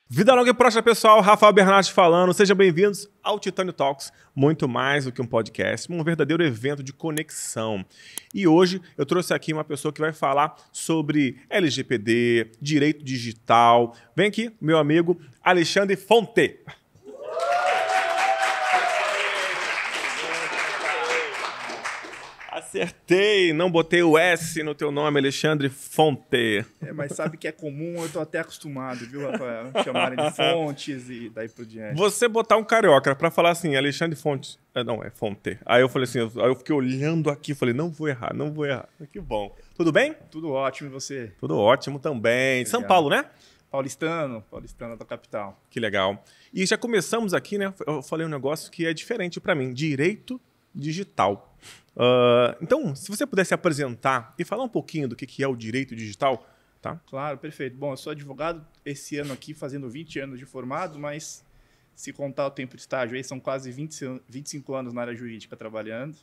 Vida longa e próspera, pessoal. Rafael Bernardes falando. Sejam bem-vindos ao Titânio Talks. Muito mais do que um podcast, um verdadeiro evento de conexão. E hoje eu trouxe aqui uma pessoa que vai falar sobre LGPD, direito digital. Vem aqui, meu amigo Alexandre Fonte. Acertei, não botei o S no teu nome, Alexandre Fonte. Mas sabe que é comum, eu tô até acostumado, viu, Rafael? Chamarem de fontes e daí por diante. Você botar um carioca pra falar assim, Alexandre Fonte. Não, é Fonte. Aí eu falei assim, aí eu fiquei olhando aqui, falei, não vou errar. Que bom. Tudo bem? Tudo ótimo, e você? Tudo ótimo também. Legal. São Paulo, né? Paulistano da capital. Que legal. E já começamos aqui, né? Eu falei um negócio que é diferente pra mim, direito digital. Então, se você pudesse apresentar e falar um pouquinho do que é o direito digital, tá? Claro, perfeito. Bom, eu sou advogado esse ano aqui, fazendo 20 anos de formado, mas se contar o tempo de estágio aí, são quase 25 anos na área jurídica trabalhando.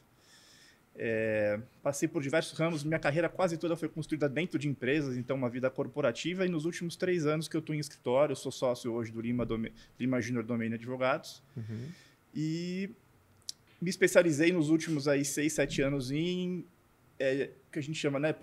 Passei por diversos ramos, minha carreira quase toda foi construída dentro de empresas, então uma vida corporativa, e nos últimos 3 anos que eu estou em escritório, eu sou sócio hoje do Lima Júnior Domain Advogados, e me especializei nos últimos aí 6, 7 anos em que a gente chama, né,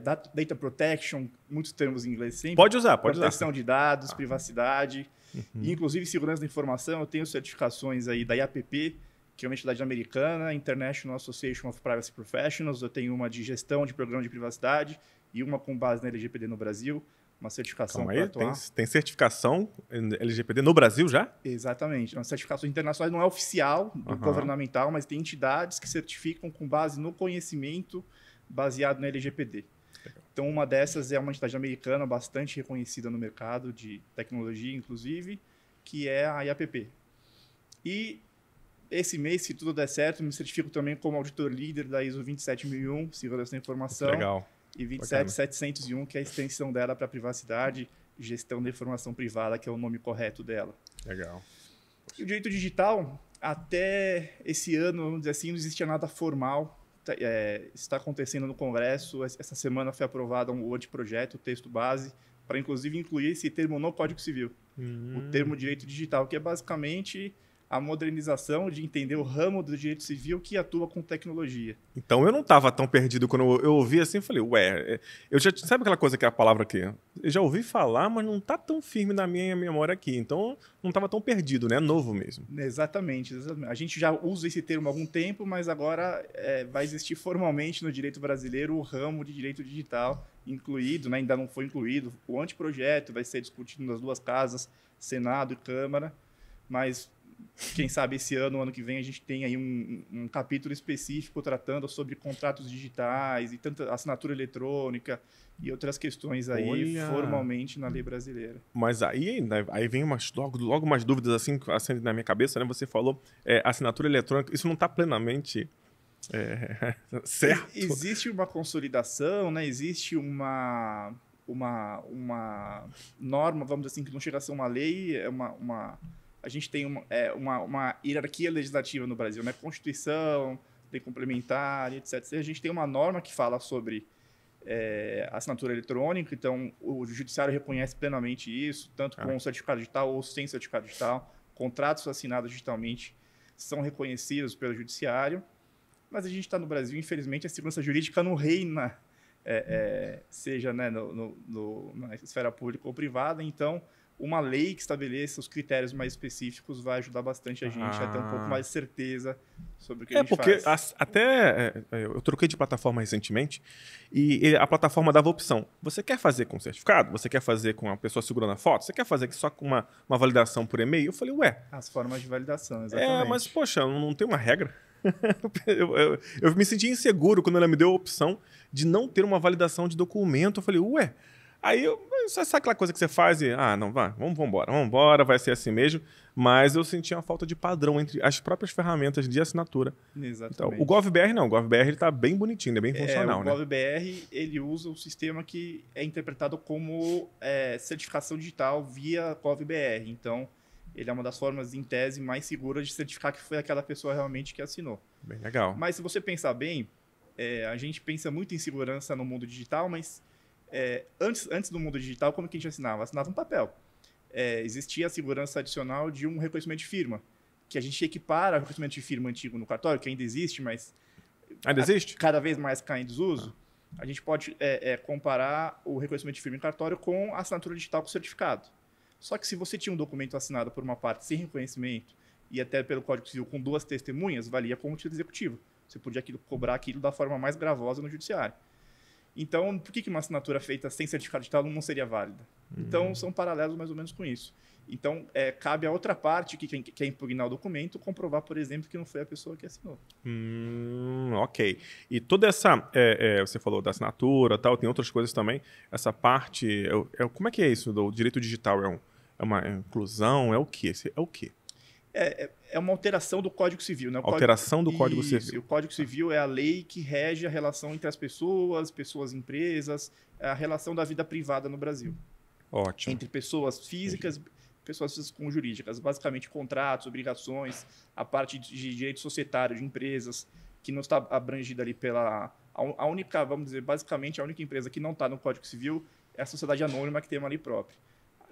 data protection, muitos termos em inglês sempre. Pode usar. Proteção de dados, privacidade, e inclusive segurança da informação. Eu tenho certificações aí da IAPP, que é uma entidade americana, International Association of Privacy Professionals. Eu tenho uma de gestão de programa de privacidade e uma com base na LGPD no Brasil. Uma certificação para atuar. Tem certificação LGPD no Brasil já? Exatamente. Uma certificação internacional, não é oficial, governamental, mas tem entidades que certificam com base no conhecimento baseado na LGPD. Então, uma dessas é uma entidade americana bastante reconhecida no mercado de tecnologia, inclusive, que é a IAPP. E esse mês, se tudo der certo, me certifico também como auditor líder da ISO 27001, Segurança da Informação. Legal. E 27701, que é a extensão dela para privacidade e gestão da informação privada, que é o nome correto dela. Legal. E o direito digital, até esse ano, vamos dizer assim, não existia nada formal. Está acontecendo no Congresso. Essa semana foi aprovado um anteprojeto, o texto base, para inclusive incluir esse termo no Código Civil. O termo direito digital, que é basicamente a modernização de entender o ramo do direito civil que atua com tecnologia. Então eu não estava tão perdido quando eu ouvi assim, eu falei, eu já sabe aquela coisa que é a palavra aqui? Eu já ouvi falar, mas não está tão firme na minha memória aqui. Então não estava tão perdido, né? Novo mesmo. Exatamente. A gente já usa esse termo há algum tempo, mas agora vai existir formalmente no direito brasileiro o ramo de direito digital incluído, né? Ainda não foi incluído. O anteprojeto vai ser discutido nas duas casas, Senado e Câmara, mas quem sabe esse ano que vem, a gente tem aí um capítulo específico tratando sobre contratos digitais e tanta assinatura eletrônica e outras questões aí formalmente na lei brasileira. Mas aí vem logo umas dúvidas assim na minha cabeça, né? Você falou assinatura eletrônica, isso não está plenamente certo? Existe uma consolidação, né? Existe uma norma, vamos dizer assim, que não chega a ser uma lei, a gente tem uma hierarquia legislativa no Brasil, né? Constituição, lei complementar, etc. A gente tem uma norma que fala sobre assinatura eletrônica, então o judiciário reconhece plenamente isso, tanto com certificado digital ou sem certificado digital. Contratos assinados digitalmente são reconhecidos pelo judiciário, mas a gente está no Brasil, infelizmente, a segurança jurídica não reina, seja, né, na esfera pública ou privada, então uma lei que estabeleça os critérios mais específicos vai ajudar bastante a gente a ter um pouco mais de certeza sobre o que a gente faz. Porque eu troquei de plataforma recentemente e a plataforma dava opção. Você quer fazer com certificado? Você quer fazer com a pessoa segurando a foto? Você quer fazer só com uma validação por e-mail? Eu falei, As formas de validação, exatamente. Mas, poxa, não tem uma regra. eu me senti inseguro quando ela me deu a opção de não ter uma validação de documento. Eu falei, Aí, sabe aquela coisa que você faz e... vamos embora, vai ser assim mesmo. Mas eu senti uma falta de padrão entre as próprias ferramentas de assinatura. Exatamente. Então, o GovBR não. O GovBR está bem bonitinho, é bem funcional, né? O GovBR, ele usa o sistema que é interpretado como certificação digital via GovBR. Então, ele é uma das formas, em tese, mais seguras de certificar que foi aquela pessoa realmente que assinou. Bem legal. Mas, se você pensar bem, a gente pensa muito em segurança no mundo digital, mas antes do mundo digital, como que a gente assinava? Assinava um papel. existia a segurança adicional de um reconhecimento de firma, que a gente equipara o reconhecimento de firma antigo no cartório, que ainda existe, mas Ainda existe? cada vez mais cai em desuso. A gente pode comparar o reconhecimento de firma em cartório com a assinatura digital com certificado. Só que se você tinha um documento assinado por uma parte sem reconhecimento e até pelo Código Civil com 2 testemunhas, valia como título executivo. Você podia cobrar aquilo da forma mais gravosa no judiciário. Então, por que uma assinatura feita sem certificado digital não seria válida? Então, são paralelos mais ou menos com isso. Então, cabe a outra parte que quer impugnar o documento comprovar, por exemplo, que não foi a pessoa que assinou. Ok. E toda essa... você falou da assinatura, tal, tem outras coisas também. Essa parte... como é que é isso do direito digital? É uma inclusão? É o quê? É o quê? É uma alteração do Código Civil. Né? Alteração do Código Isso, Civil. O Código Civil é a lei que rege a relação entre as pessoas e empresas, a relação da vida privada no Brasil. Ótimo. Entre pessoas físicas com jurídicas. Basicamente, contratos, obrigações, a parte de direito societário de empresas, que não está abrangida ali pela... A única, vamos dizer, basicamente, a única empresa que não está no Código Civil é a sociedade anônima, que tem uma lei própria.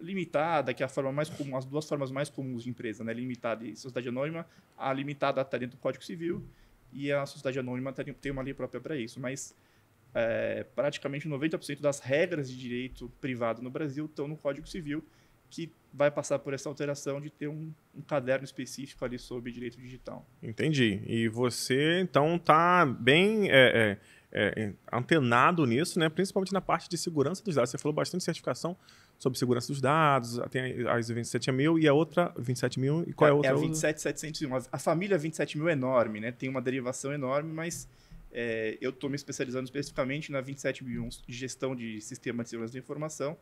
Limitada, que é a forma mais comum, as 2 formas mais comuns de empresa, né? Limitada e sociedade anônima. A limitada está dentro do Código Civil e a sociedade anônima tem uma lei própria para isso. Mas praticamente 90% das regras de direito privado no Brasil estão no Código Civil, que vai passar por essa alteração de ter um caderno específico ali sobre direito digital. Entendi. E você, então, está bem antenado nisso, né? Principalmente na parte de segurança dos dados. Você falou bastante de certificação sobre segurança dos dados, tem a ISO 27000 e a outra 27000, e qual é a outra? É a 27701. A família 27000 é enorme, né? Tem uma derivação enorme, mas eu estou me especializando especificamente na 27001 de gestão de sistema de segurança da informação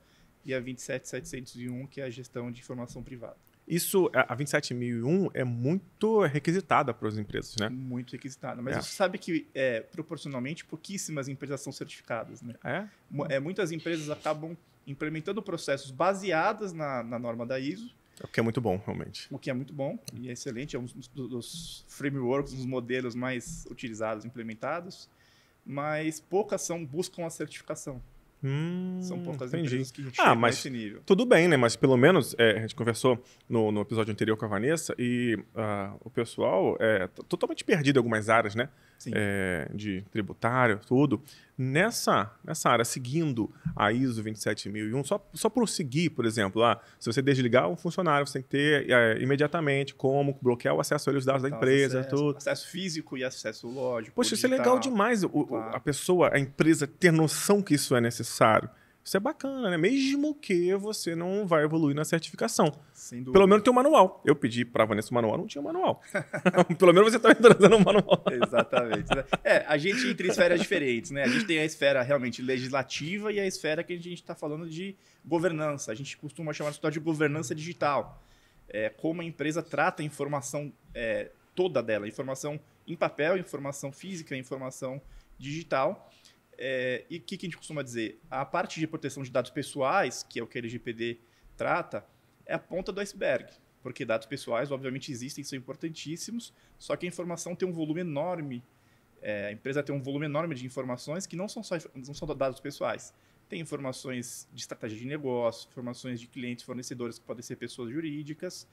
e a 27701, que é a gestão de informação privada. Isso, a 27001 é muito requisitada para as empresas, né? Muito requisitada. Mas você sabe que, proporcionalmente, pouquíssimas empresas são certificadas, né? Muitas empresas acabam implementando processos baseados na norma da ISO. O que é muito bom, realmente. O que é muito bom e é excelente. É um dos frameworks, um dos modelos mais utilizados, implementados. Mas poucas buscam a certificação. São poucas empresas que chegam nesse nível. Tudo bem, né? Mas pelo menos a gente conversou no episódio anterior com a Vanessa e o pessoal totalmente perdido em algumas áreas, né? Sim. De tributário, tudo. Nessa área, seguindo a ISO 27001, só por seguir, por exemplo, se você desligar um funcionário, você tem que ter imediatamente como bloquear o acesso aos dados da empresa, tudo. Acesso físico e acesso lógico. Poxa, isso é legal demais, a pessoa, a empresa ter noção que isso é necessário. Isso é bacana, né? Mesmo que você não vai evoluir na certificação. Sem dúvida. Pelo menos tem um manual. Eu pedi para a Vanessa um manual, não tinha um manual. Pelo menos você está entrando no manual. Exatamente. A gente entra em esferas diferentes, né? A gente tem a esfera realmente legislativa e a esfera que a gente está falando de governança. A gente costuma chamar isso de governança digital. Como a empresa trata a informação toda dela. Informação em papel, informação física, informação digital. E o que a gente costuma dizer? A parte de proteção de dados pessoais, que é o que a LGPD trata, é a ponta do iceberg. Porque dados pessoais, obviamente, existem, são importantíssimos, só que a informação tem um volume enorme. A empresa tem um volume enorme de informações que não são dados pessoais. Tem informações de estratégia de negócio, informações de clientes, fornecedores, que podem ser pessoas jurídicas,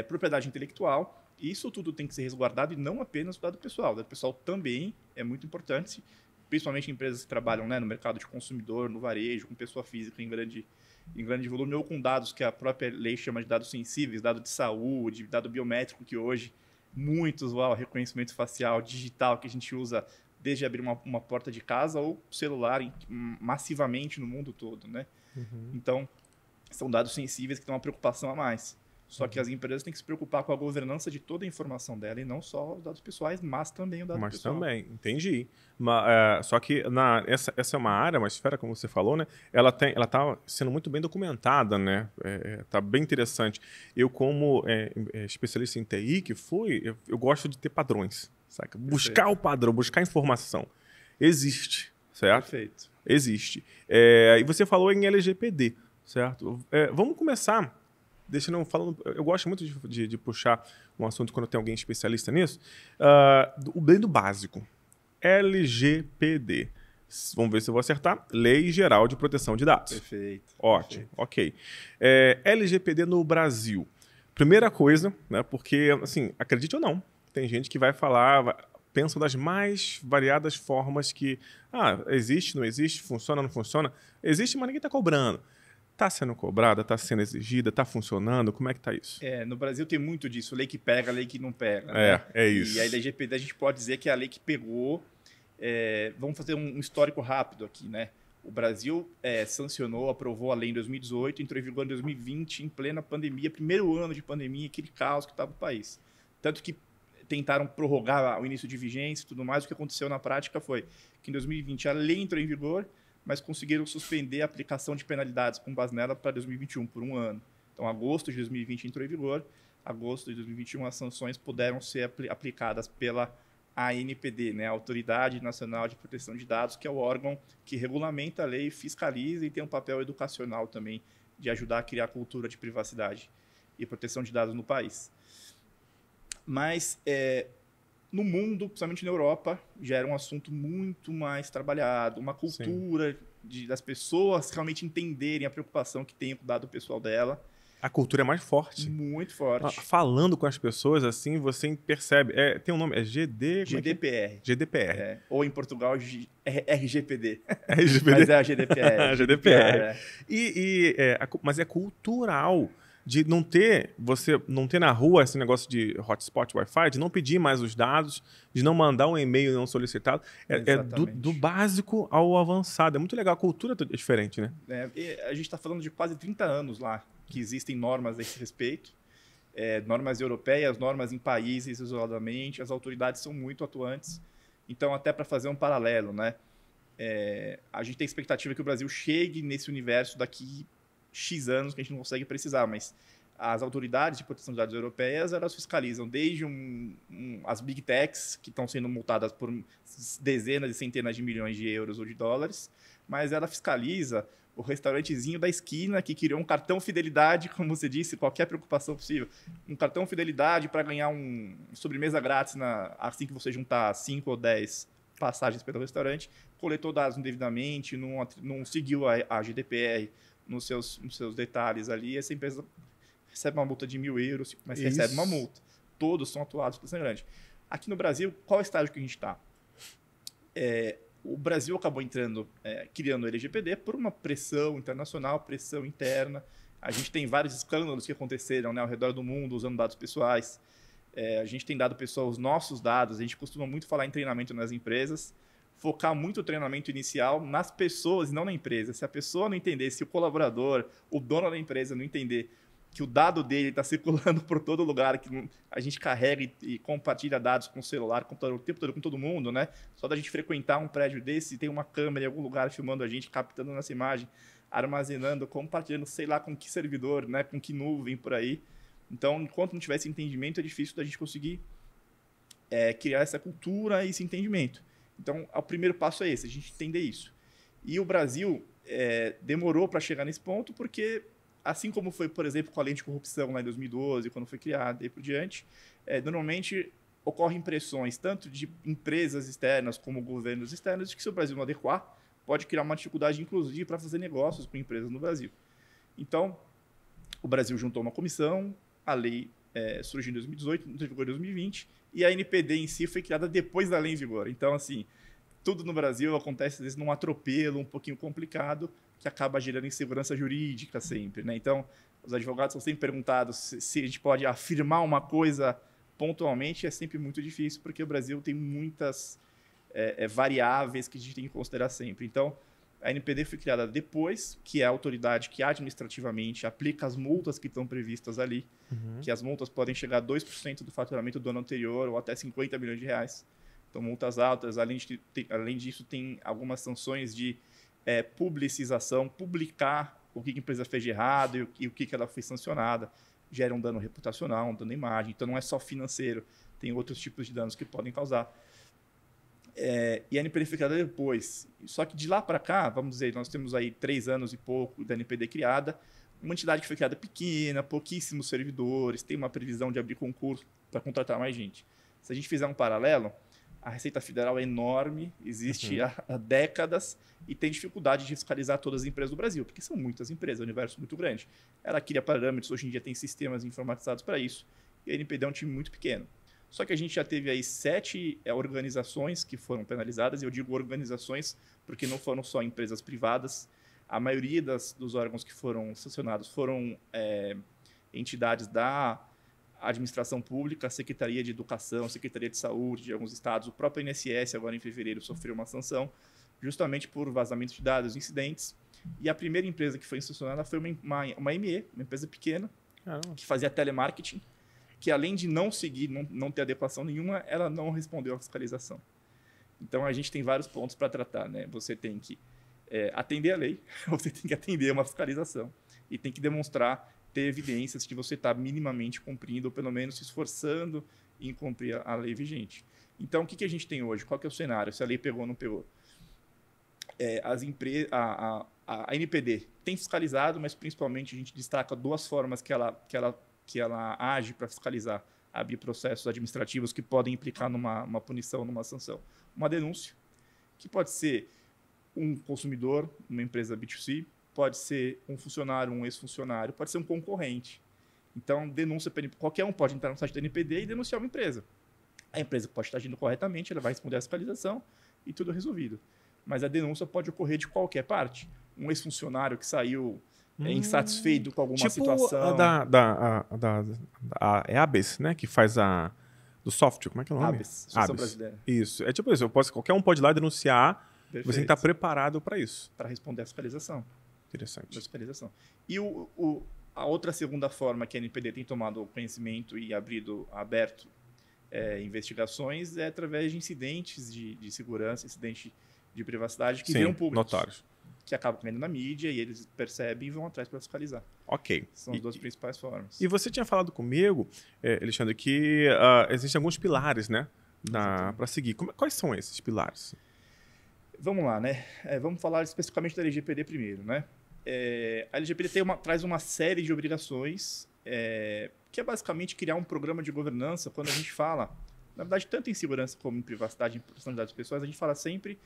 propriedade intelectual. Isso tudo tem que ser resguardado e não apenas o dado pessoal. O dado pessoal também é muito importante, principalmente em empresas que trabalham, né, no mercado de consumidor, no varejo, com pessoa física em grande volume, ou com dados que a própria lei chama de dados sensíveis, dado de saúde, dado biométrico, que hoje muitos, reconhecimento facial, digital, que a gente usa desde abrir uma porta de casa ou celular massivamente no mundo todo, né? Então, são dados sensíveis que têm uma preocupação a mais. Só que as empresas têm que se preocupar com a governança de toda a informação dela e não só os dados pessoais, mas também o dado pessoal. Mas também, entendi. Só que essa é uma área, uma esfera, como você falou, né? Ela está sendo muito bem documentada, né? Tá bem interessante. Eu, como especialista em TI que fui, eu gosto de ter padrões, saca? Buscar o padrão, buscar informação. Existe, certo? Perfeito. Existe. E você falou em LGPD, certo? Vamos começar... eu gosto muito de puxar um assunto quando tem alguém especialista nisso, bem do básico. LGPD, Vamos ver se eu vou acertar. Lei Geral de Proteção de Dados. Perfeito. Ótimo, Perfeito. ok. LGPD no Brasil. Primeira coisa, né, porque, assim, acredite ou não, tem gente que vai falar, pensa das mais variadas formas que, existe, não existe, funciona, não funciona. Existe, mas ninguém está cobrando. Está sendo cobrada, está sendo exigida, está funcionando? Como é que está isso? No Brasil tem muito disso, lei que pega, lei que não pega. Né? É isso. E a LGPD a gente pode dizer que é a lei que pegou. Vamos fazer um histórico rápido aqui, né? O Brasil sancionou, aprovou a lei em 2018, entrou em vigor em 2020, em plena pandemia, primeiro ano de pandemia, aquele caos que estava o país. Tanto que tentaram prorrogar o início de vigência e tudo mais. O que aconteceu na prática foi que em 2020 a lei entrou em vigor, mas conseguiram suspender a aplicação de penalidades com base nela para 2021, por um ano. Então, agosto de 2020 entrou em vigor, agosto de 2021 as sanções puderam ser aplicadas pela ANPD, né, a Autoridade Nacional de Proteção de Dados, que é o órgão que regulamenta a lei, fiscaliza e tem um papel educacional também de ajudar a criar cultura de privacidade e proteção de dados no país. Mas no mundo, principalmente na Europa, já era um assunto muito mais trabalhado, uma cultura das pessoas realmente entenderem a preocupação que tem com o dado pessoal dela. A cultura é mais forte. Muito forte. Falando com as pessoas, assim, você percebe. Tem um nome, GDPR. GDPR. Ou em Portugal, RGPD. RGPD. Mas é a GDPR. GDPR. Mas é cultural. De não ter na rua esse negócio de hotspot Wi-Fi, de não pedir mais os dados, de não mandar um e-mail não solicitado. Do básico ao avançado. É muito legal, a cultura é diferente, né? A gente está falando de quase 30 anos lá que existem normas a esse respeito. Normas europeias, normas em países isoladamente, as autoridades são muito atuantes. Então, até para fazer um paralelo, né? A gente tem expectativa que o Brasil chegue nesse universo daqui X anos, que a gente não consegue precisar, mas as autoridades de proteção de dados europeias, elas fiscalizam desde as big techs, que estão sendo multadas por dezenas e centenas de milhões de euros ou de dólares, mas ela fiscaliza o restaurantezinho da esquina que criou um cartão fidelidade, como você disse, qualquer preocupação possível. Um cartão fidelidade para ganhar um sobremesa grátis assim que você juntar 5 ou 10 passagens pelo restaurante, coletou dados indevidamente, não seguiu a GDPR nos seus detalhes ali, essa empresa recebe uma multa de 1.000 euros, mas recebe uma multa. Todos são atuados por grande. Aqui no Brasil, qual é o estágio que a gente está? O Brasil acabou criando o LGPD por uma pressão internacional, pressão interna. A gente tem vários escândalos que aconteceram, né, ao redor do mundo usando dados pessoais. A gente tem dado os nossos dados, a gente costuma muito falar em treinamento nas empresas, focar muito o treinamento inicial nas pessoas e não na empresa. Se a pessoa não entender, se o colaborador, o dono da empresa não entender que o dado dele está circulando por todo lugar, que a gente carrega e compartilha dados com o celular, computador, o tempo todo com todo mundo, né? Só da gente frequentar um prédio desse, tem uma câmera em algum lugar filmando a gente, captando nossa imagem, armazenando, compartilhando, sei lá com que servidor, né? Com que nuvem por aí. Então, enquanto não tiver esse entendimento, é difícil da gente conseguir criar essa cultura e esse entendimento. Então, o primeiro passo é esse, a gente entender isso. E o Brasil demorou para chegar nesse ponto porque, assim como foi, por exemplo, com a lei de corrupção lá em 2012, quando foi criada e por diante, normalmente ocorrem pressões tanto de empresas externas como governos externos, de que se o Brasil não adequar, pode criar uma dificuldade, inclusive, para fazer negócios com empresas no Brasil. Então, o Brasil juntou uma comissão, a lei surgiu em 2018, entrou em vigor em 2020, e a NPD em si foi criada depois da lei em vigor. Então, assim, tudo no Brasil acontece, às vezes, num atropelo um pouquinho complicado, que acaba gerando insegurança jurídica sempre, né? Então, os advogados são sempre perguntados se a gente pode afirmar uma coisa pontualmente, é sempre muito difícil, porque o Brasil tem muitas variáveis que a gente tem que considerar sempre. Então, a NPD foi criada depois, que é a autoridade que administrativamente aplica as multas que estão previstas ali, que as multas podem chegar a 2% do faturamento do ano anterior ou até 50 milhões de reais. Então, multas altas. Além disso, tem algumas sanções de publicização, publicar o que a empresa fez de errado e o que ela foi sancionada. Gera um dano reputacional, um dano à imagem. Então, não é só financeiro, tem outros tipos de danos que podem causar. E a NPD foi criada depois. Só que de lá para cá, vamos dizer, nós temos aí 3 anos e pouco da NPD criada, uma entidade que foi criada pequena, pouquíssimos servidores, tem uma previsão de abrir concurso para contratar mais gente. Se a gente fizer um paralelo, A Receita Federal é enorme, existe há décadas e tem dificuldade de fiscalizar todas as empresas do Brasil, porque são muitas empresas, é um universo muito grande. Ela cria parâmetros, hoje em dia tem sistemas informatizados para isso, e a NPD é um time muito pequeno. Só que a gente já teve aí 7 organizações que foram penalizadas, e eu digo organizações porque não foram só empresas privadas. A maioria dos órgãos que foram sancionados foram entidades da administração pública, a Secretaria de Educação, a Secretaria de Saúde de alguns estados. O próprio INSS, agora em fevereiro, sofreu uma sanção, justamente por vazamento de dados, incidentes. E a primeira empresa que foi sancionada foi uma ME, uma empresa pequena, que fazia telemarketing, que além de não seguir, não ter adequação nenhuma, ela não respondeu à fiscalização. Então, a gente tem vários pontos para tratar, né? Você tem que atender a lei, você tem que atender uma fiscalização e tem que demonstrar, ter evidências que você está minimamente cumprindo, ou pelo menos se esforçando em cumprir a lei vigente. Então, o que a gente tem hoje? Qual que é o cenário? Se a lei pegou ou não pegou? A NPD tem fiscalizado, mas principalmente a gente destaca 2 formas que ela age para fiscalizar, abrir processos administrativos que podem implicar numa punição, numa sanção. Uma denúncia, que pode ser um consumidor, uma empresa B2C, pode ser um funcionário, um ex-funcionário, pode ser um concorrente. Então, denúncia, qualquer um pode entrar no site da NPD e denunciar uma empresa. A empresa pode estar agindo corretamente, ela vai responder à fiscalização e tudo resolvido. Mas a denúncia pode ocorrer de qualquer parte. Um ex-funcionário que saiu insatisfeito com alguma situação. É a ABES, né? Que faz do software, como é que é o nome? ABES, Associação Brasileira. Isso. É tipo isso, qualquer um pode ir lá denunciar, Perfeito. você tem que estar preparado para isso. Para responder à fiscalização. Interessante. Fiscalização. E a outra segunda forma que a NPD tem tomado conhecimento e aberto investigações é através de incidentes de segurança, incidentes de privacidade que viram públicos. Notórios. Que acabam caindo na mídia e eles percebem e vão atrás para fiscalizar. Ok. São as 2 principais formas. E você tinha falado comigo, Alexandre, que existem alguns pilares, né? Para seguir. Quais são esses pilares? Vamos lá, né? Vamos falar especificamente da LGPD primeiro, né? A LGPD traz uma série de obrigações, que é basicamente criar um programa de governança. Quando a gente fala, na verdade, tanto em segurança como em privacidade, em proteção de dados pessoais, a gente fala sempre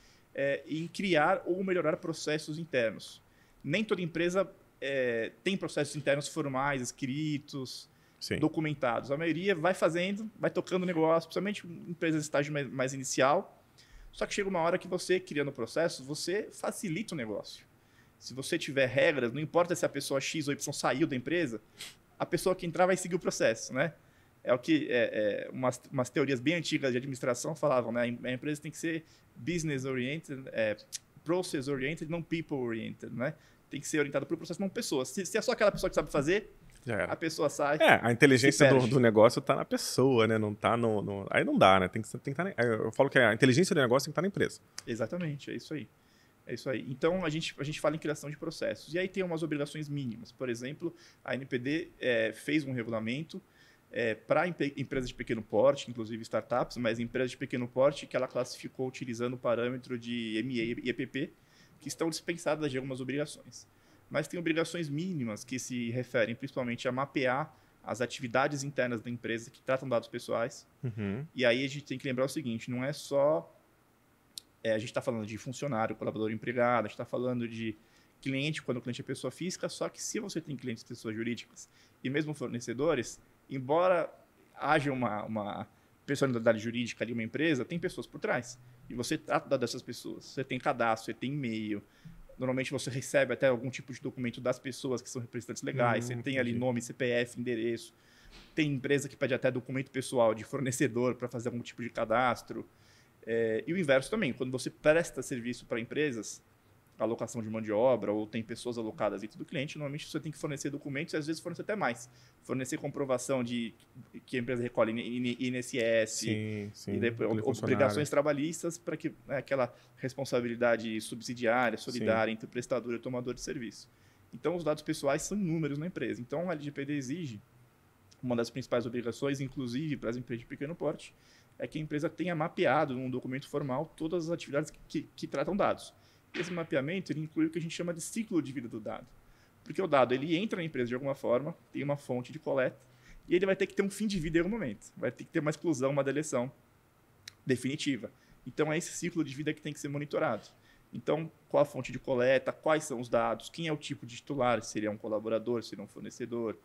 em criar ou melhorar processos internos. Nem toda empresa tem processos internos formais, escritos, Sim. documentados. A maioria vai fazendo, vai tocando o negócio, principalmente empresas de estágio mais inicial. Só que chega uma hora que você, criando o processo, você facilita o negócio. Se você tiver regras, não importa se a pessoa X ou Y saiu da empresa, a pessoa que entrar vai seguir o processo, né? É o que umas teorias bem antigas de administração falavam, né? A empresa tem que ser business-oriented, process-oriented, não people-oriented, né? Tem que ser orientada por processo, não pessoas. Se é só aquela pessoa que sabe fazer, a pessoa sai. A inteligência do negócio está na pessoa, né? Não está Aí não dá, né? Tem que estar eu falo que a inteligência do negócio tem que estar na empresa. Exatamente, é isso aí. É isso aí. Então, a gente fala em criação de processos. E aí tem umas obrigações mínimas. Por exemplo, a NPD fez um regulamento para empresas de pequeno porte, inclusive startups, mas empresas de pequeno porte que ela classificou utilizando o parâmetro de ME e EPP, que estão dispensadas de algumas obrigações. Mas tem obrigações mínimas que se referem principalmente a mapear as atividades internas da empresa que tratam dados pessoais. Uhum. E aí a gente tem que lembrar o seguinte, não é só... a gente está falando de funcionário, colaborador, empregado, a gente está falando de cliente, quando o cliente é pessoa física, só que se você tem clientes pessoas jurídicas e mesmo fornecedores, embora haja uma personalidade jurídica de uma empresa, tem pessoas por trás. E você trata dessas pessoas. Você tem cadastro, você tem e-mail. Normalmente você recebe até algum tipo de documento das pessoas que são representantes legais. Você tem ali nome, CPF, endereço. Tem empresa que pede até documento pessoal de fornecedor para fazer algum tipo de cadastro. E o inverso também. Quando você presta serviço para empresas, alocação de mão de obra ou tem pessoas alocadas dentro do cliente, normalmente você tem que fornecer documentos e às vezes fornecer até mais. Fornecer comprovação de que a empresa recolhe INSS, sim, e depois, obrigações trabalhistas para que aquela responsabilidade subsidiária, solidária entre o prestador e o tomador de serviço. Então, os dados pessoais são inúmeros na empresa. Então, a LGPD exige, uma das principais obrigações, inclusive para as empresas de pequeno porte, é que a empresa tenha mapeado num documento formal todas as atividades que tratam dados. Esse mapeamento ele inclui o que a gente chama de ciclo de vida do dado. Porque o dado ele entra na empresa de alguma forma, tem uma fonte de coleta, e ele vai ter que ter um fim de vida em algum momento. Vai ter que ter uma exclusão, uma deleção. definitiva. Então, é esse ciclo de vida que tem que ser monitorado. Então, qual a fonte de coleta, quais são os dados, quem é o tipo de titular, seria um colaborador, seria um fornecedor,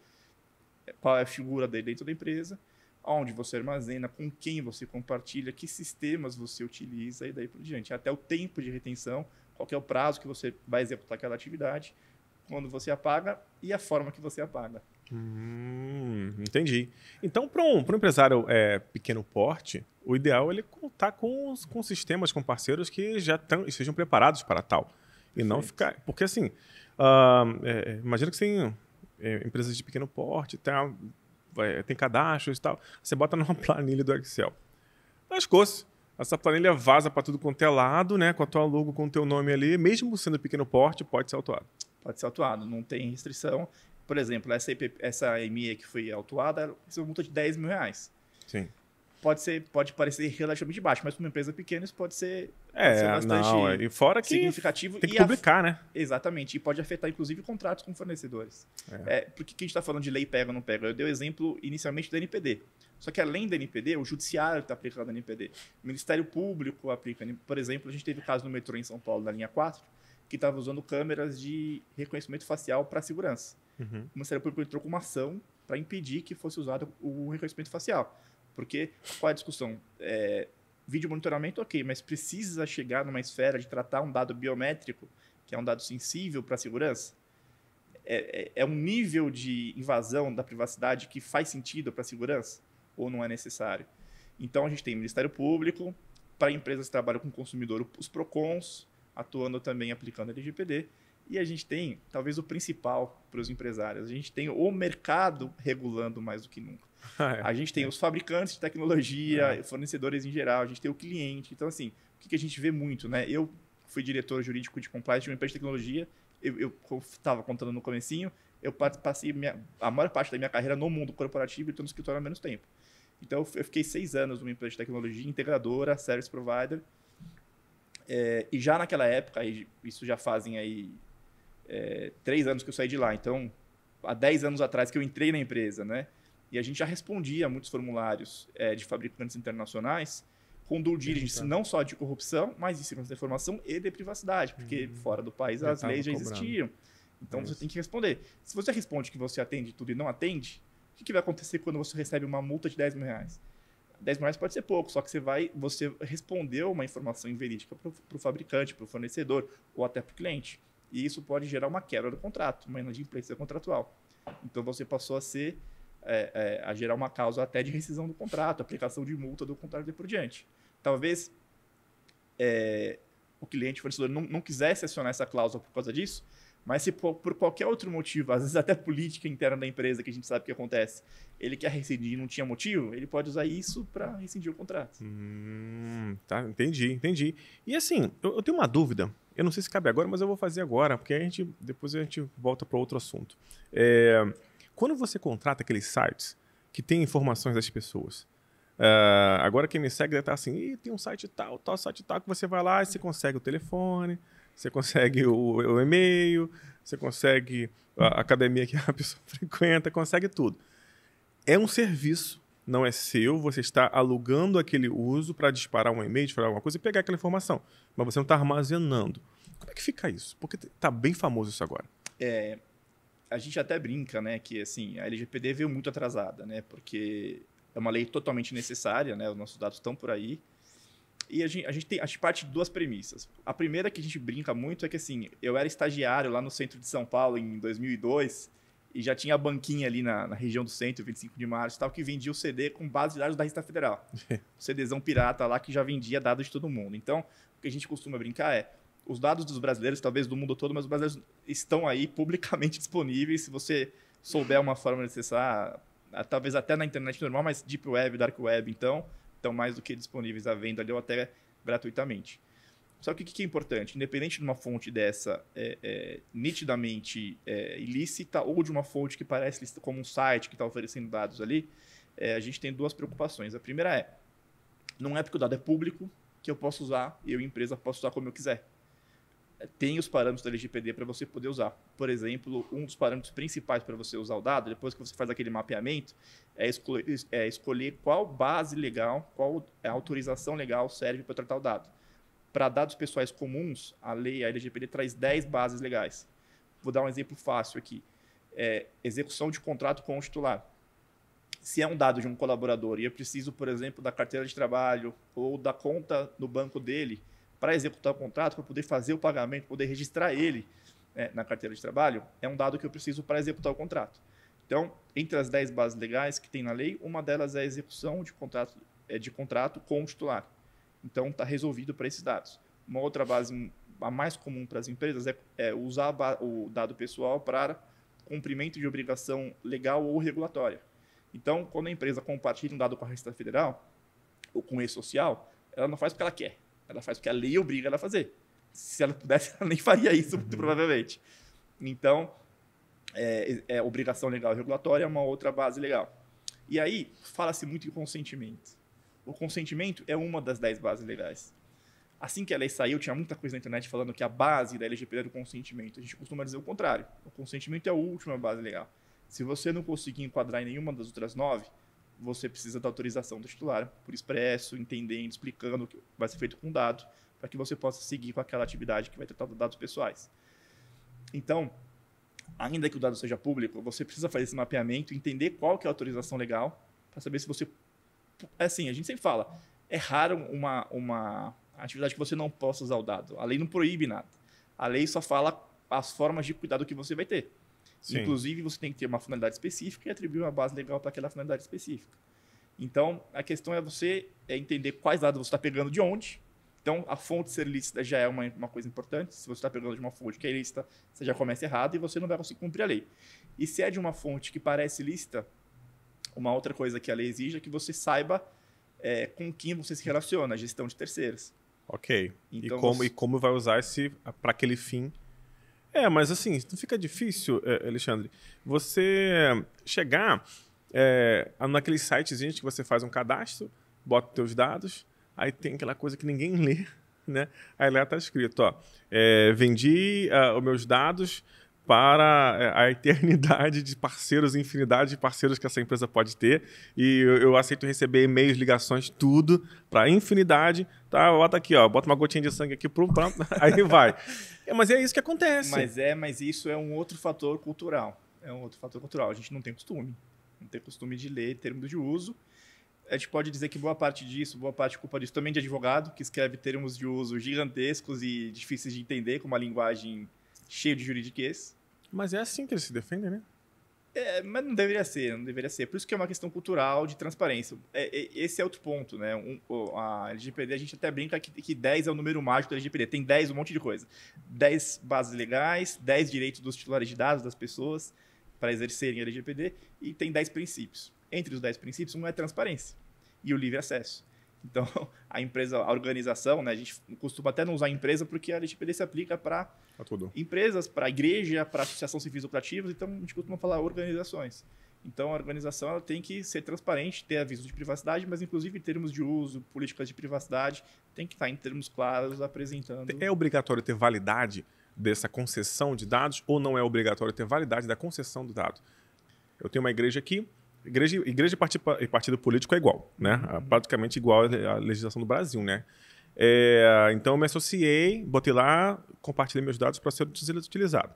qual é a figura dele dentro da empresa, onde você armazena, com quem você compartilha, que sistemas você utiliza e daí por diante. Até o tempo de retenção, qual que é o prazo que você vai executar aquela atividade, quando você apaga e a forma que você apaga. Entendi. Então, para um empresário pequeno porte, o ideal é ele contar com sistemas, com parceiros que já estejam preparados para tal. E não ficar... Porque, assim, imagina que você tem empresas de pequeno porte, tem cadastros e tal. Você bota numa planilha do Excel. Lascou-se. Essa planilha vaza para tudo quanto é lado, né? Com a tua logo, com o teu nome ali. Mesmo sendo pequeno porte, pode ser autuado. Pode ser autuado, não tem restrição. Por exemplo, essa EMEA que foi autuada, é uma multa de R$10.000. Sim. Pode parecer relativamente baixo, mas para uma empresa pequena isso pode ser bastante e fora que significativo. Tem que publicar, né? Exatamente, e pode afetar inclusive contratos com fornecedores. Porque que a gente está falando de lei pega ou não pega? Eu dei o exemplo inicialmente do NPD. Só que além do NPD, o judiciário está aplicando o NPD. O Ministério Público aplica. Por exemplo, a gente teve o caso no metrô em São Paulo, na linha 4, que estava usando câmeras de reconhecimento facial para segurança. Uhum. O Ministério Público entrou com uma ação para impedir que fosse usado o reconhecimento facial. Porque qual é a discussão? Vídeo monitoramento, ok, mas precisa chegar numa esfera de tratar um dado biométrico, que é um dado sensível para a segurança? É um nível de invasão da privacidade que faz sentido para a segurança? Ou não é necessário? Então, a gente tem Ministério Público, para empresas que trabalham com o consumidor, os PROCONs, atuando também aplicando LGPD, e a gente tem, talvez, o principal para os empresários. A gente tem o mercado regulando mais do que nunca. A gente tem os fabricantes de tecnologia, fornecedores em geral, a gente tem o cliente. Então, assim, o que a gente vê muito, né? Eu fui diretor jurídico de compliance de uma empresa de tecnologia, eu estava contando no comecinho, eu passei a maior parte da minha carreira no mundo corporativo e estou no escritório há menos tempo. Então, eu fiquei 6 anos numa empresa de tecnologia, integradora, service provider, e já naquela época, isso já fazem aí 3 anos que eu saí de lá, então há 10 anos atrás que eu entrei na empresa, né? E a gente já respondia a muitos formulários de fabricantes internacionais com due diligence, não só de corrupção, mas de segurança da informação e de privacidade, porque fora do país as leis já existiam. Então você tem que responder. Se você responde que você atende tudo e não atende, o que vai acontecer quando você recebe uma multa de R$10.000? R$10.000 pode ser pouco, só que você respondeu uma informação inverídica para o fabricante, para o fornecedor ou até para o cliente. E isso pode gerar uma quebra do contrato, uma inadimplência contratual. Então você passou a gerar uma causa até de rescisão do contrato, aplicação de multa do contrato e por diante. Talvez o cliente, o fornecedor, não quisesse acionar essa cláusula por causa disso, mas se por qualquer outro motivo, às vezes até política interna da empresa, que a gente sabe que acontece, ele quer rescindir e não tinha motivo, ele pode usar isso para rescindir o contrato. Tá, entendi. E assim, eu tenho uma dúvida, eu não sei se cabe agora, mas eu vou fazer agora, porque depois a gente volta para outro assunto. Quando você contrata aqueles sites que tem informações das pessoas, agora quem me segue deve estar assim, tem um site tal site tal, que você vai lá e você consegue o telefone, você consegue o e-mail, você consegue a academia que a pessoa frequenta, consegue tudo. É um serviço, não é seu, você está alugando aquele uso para disparar um e-mail, disparar alguma coisa e pegar aquela informação, mas você não está armazenando. Como é que fica isso? Porque está bem famoso isso agora. A gente até brinca, né, que assim, a LGPD veio muito atrasada, né, porque é uma lei totalmente necessária, né, os nossos dados estão por aí. E a gente parte de 2 premissas. A primeira que a gente brinca muito é que assim, eu era estagiário lá no centro de São Paulo em 2002 e já tinha a banquinha ali na região do centro, 25 de março, tal, que vendia o CD com base de dados da Receita Federal. O CDzão pirata lá que já vendia dados de todo mundo. Então, o que a gente costuma brincar os dados dos brasileiros, talvez do mundo todo, mas os brasileiros estão aí publicamente disponíveis. Se você souber uma forma de acessar, talvez até na internet normal, mas Deep Web, Dark Web, então, estão mais do que disponíveis à venda ali ou até gratuitamente. Só que o que é importante? Independente de uma fonte dessa nitidamente ilícita ou de uma fonte que parece como um site que está oferecendo dados ali, a gente tem 2 preocupações. A primeira não é porque o dado é público que eu posso usar, eu, empresa, posso usar como eu quiser. tem os parâmetros da LGPD para você poder usar. Por exemplo, um dos parâmetros principais para você usar o dado, depois que você faz aquele mapeamento, é escolher qual base legal, qual autorização legal serve para tratar o dado. Para dados pessoais comuns, a LGPD traz 10 bases legais. Vou dar um exemplo fácil aqui. Execução de contrato com o titular. Se é um dado de um colaborador e eu preciso, por exemplo, da carteira de trabalho ou da conta no banco dele para executar o contrato, para poder fazer o pagamento, poder registrar ele na carteira de trabalho, é um dado que eu preciso para executar o contrato. Então, entre as 10 bases legais que tem na lei, uma delas é a execução de contrato com o titular. Então, está resolvido para esses dados. Uma outra base, a mais comum para as empresas, é usar o dado pessoal para cumprimento de obrigação legal ou regulatória. Então, quando a empresa compartilha um dado com a Receita Federal ou com o E-Social, ela não faz porque ela quer. Ela faz porque a lei obriga ela a fazer. Se ela pudesse, ela nem faria isso, muito provavelmente. Então, obrigação legal e regulatória é uma outra base legal. E aí, fala-se muito em consentimento. O consentimento é uma das 10 bases legais. Assim que a lei saiu, tinha muita coisa na internet falando que a base da LGPD era o consentimento. A gente costuma dizer o contrário. O consentimento é a última base legal. Se você não conseguir enquadrar em nenhuma das outras 9, você precisa da autorização do titular, por expresso, entendendo, explicando o que vai ser feito com o dado, para que você possa seguir com aquela atividade que vai tratar dos dados pessoais. Então, ainda que o dado seja público, você precisa fazer esse mapeamento, entender qual que é a autorização legal, para saber se você... Assim, a gente sempre fala, é raro uma atividade que você não possa usar o dado. A lei não proíbe nada. A lei só fala as formas de cuidado que você vai ter. Sim. Inclusive, você tem que ter uma finalidade específica e atribuir uma base legal para aquela finalidade específica. Então, a questão é você entender quais dados você está pegando de onde. Então, a fonte ser lícita já é uma coisa importante. Se você está pegando de uma fonte que é ilícita, você já começa errado e você não vai conseguir cumprir a lei. E se é de uma fonte que parece lícita, uma outra coisa que a lei exige é que você saiba com quem você se relaciona, a gestão de terceiros. Ok. Então, e como vai usar para aquele fim? Mas assim, não fica difícil, Alexandre, você chegar naqueles sitezinhos que você faz um cadastro, bota os teus dados, aí tem aquela coisa que ninguém lê, né? Aí lá está escrito, vendi os meus dados para a eternidade de parceiros, infinidade de parceiros que essa empresa pode ter, e eu aceito receber e-mails, ligações, tudo, para infinidade, tá? Bota aqui, bota uma gotinha de sangue aqui, aí vai. Mas é isso que acontece. Mas isso é um outro fator cultural. A gente não tem costume. Não tem costume de ler termos de uso. A gente pode dizer que boa parte culpa disso também de advogado, que escreve termos de uso gigantescos e difíceis de entender, com uma linguagem cheia de juridiquês. Mas é assim que eles se defendem, né? Mas não deveria ser. Por isso que é uma questão cultural de transparência. Esse é outro ponto, né? A LGPD, a gente até brinca que 10 é o número mágico da LGPD. Tem 10, um monte de coisa. 10 bases legais, 10 direitos dos titulares de dados das pessoas para exercerem a LGPD e tem 10 princípios. Entre os 10 princípios, um é transparência e o livre acesso. Então, a organização, né? A gente costuma até não usar empresa porque a LGPD se aplica para empresas, para a igreja, para associação civis lucrativas, então a gente costuma falar organizações. Então, a organização ela tem que ser transparente, ter aviso de privacidade, mas inclusive em termos de uso, políticas de privacidade, tem que estar em termos claros, apresentando... É obrigatório ter validade dessa concessão de dados ou não é obrigatório ter validade da concessão do dado? Eu tenho uma igreja aqui, igreja e partido político é igual, né? Praticamente igual à legislação do Brasil, né? Então, eu me associei, botei lá, compartilhei meus dados para ser utilizado.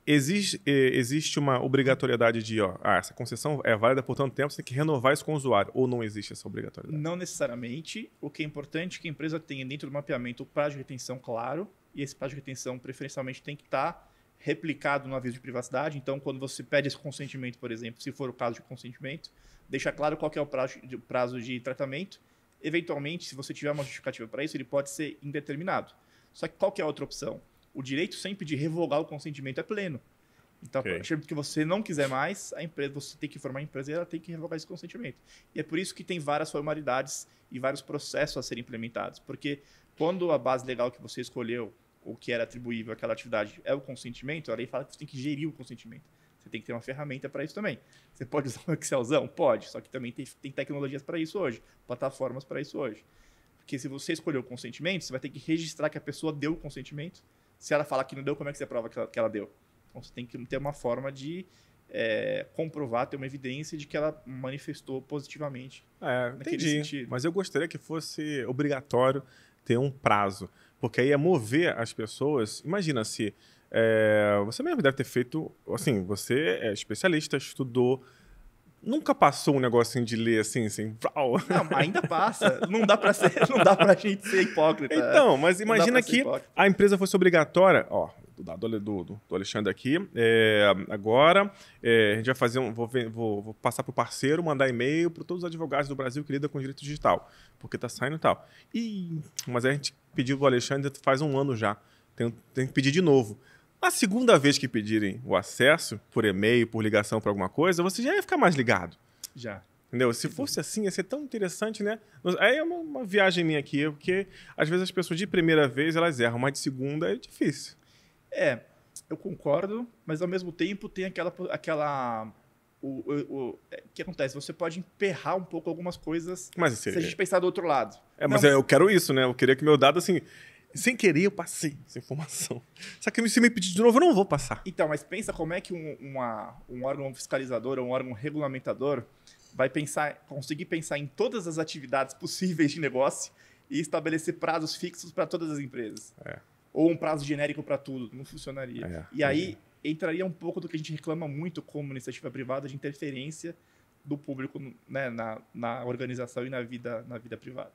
Existe uma obrigatoriedade de, essa concessão é válida por tanto tempo, você tem que renovar isso com o usuário, ou não existe essa obrigatoriedade? Não necessariamente. O que é importante é que a empresa tenha dentro do mapeamento o prazo de retenção claro, e esse prazo de retenção, preferencialmente, tem que estar replicado no aviso de privacidade. Então, quando você pede esse consentimento, por exemplo, se for o caso de consentimento, deixa claro qual que é o prazo de tratamento. Eventualmente, se você tiver uma justificativa para isso, ele pode ser indeterminado. Só que qual que é a outra opção? O direito sempre de revogar o consentimento é pleno. Então, a partir do que você não quiser mais, você tem que informar a empresa e ela tem que revogar esse consentimento. E é por isso que tem várias formalidades e vários processos a serem implementados. Porque quando a base legal que você escolheu, ou que era atribuível àquela atividade, é o consentimento, a lei fala que você tem que gerir o consentimento. Você tem que ter uma ferramenta para isso também. Você pode usar um Excelzão? Pode, só que também tem tecnologias para isso hoje, plataformas para isso hoje. Porque se você escolheu o consentimento, você vai ter que registrar que a pessoa deu o consentimento, Se ela falar que não deu, como é que você prova que ela deu? Então, você tem que ter uma forma de comprovar, ter uma evidência de que ela manifestou positivamente naquele Entendi. sentido. Mas eu gostaria que fosse obrigatório ter um prazo, porque aí é mover as pessoas. Imagina se você mesmo deve ter feito, assim, você é especialista, estudou, nunca passou um negocinho de ler assim, vrau. Não, ainda passa. Não dá pra gente ser hipócrita. Então, mas Não dá imagina pra ser que hipócrita. a empresa fosse obrigatória, ó, do Alexandre aqui, agora a gente vai fazer vou passar para o parceiro, mandar e-mail para todos os advogados do Brasil que lidam com direito digital, porque tá saindo e tal. Mas a gente pediu pro Alexandre faz um ano já, tem que pedir de novo. Na segunda vez que pedirem o acesso, por e-mail, por ligação, por alguma coisa, você já ia ficar mais ligado. Já. Entendeu? Se fosse assim, ia ser tão interessante, né? Aí é uma viagem minha aqui, porque às vezes as pessoas de primeira vez elas erram, mas de segunda é difícil. Eu concordo, mas ao mesmo tempo tem o que acontece? Você pode emperrar um pouco algumas coisas Mas se a gente pensar do outro lado. mas eu quero isso, né? Eu queria que meu dado, assim, sem querer eu passei essa informação. Só que se me pedir de novo, eu não vou passar. Então, mas pensa como é que um órgão fiscalizador ou um órgão regulamentador vai conseguir pensar em todas as atividades possíveis de negócio e estabelecer prazos fixos para todas as empresas. Ou um prazo genérico para tudo. Não funcionaria. E aí entraria um pouco do que a gente reclama muito como iniciativa privada de interferência do público, né, na organização e na vida privada.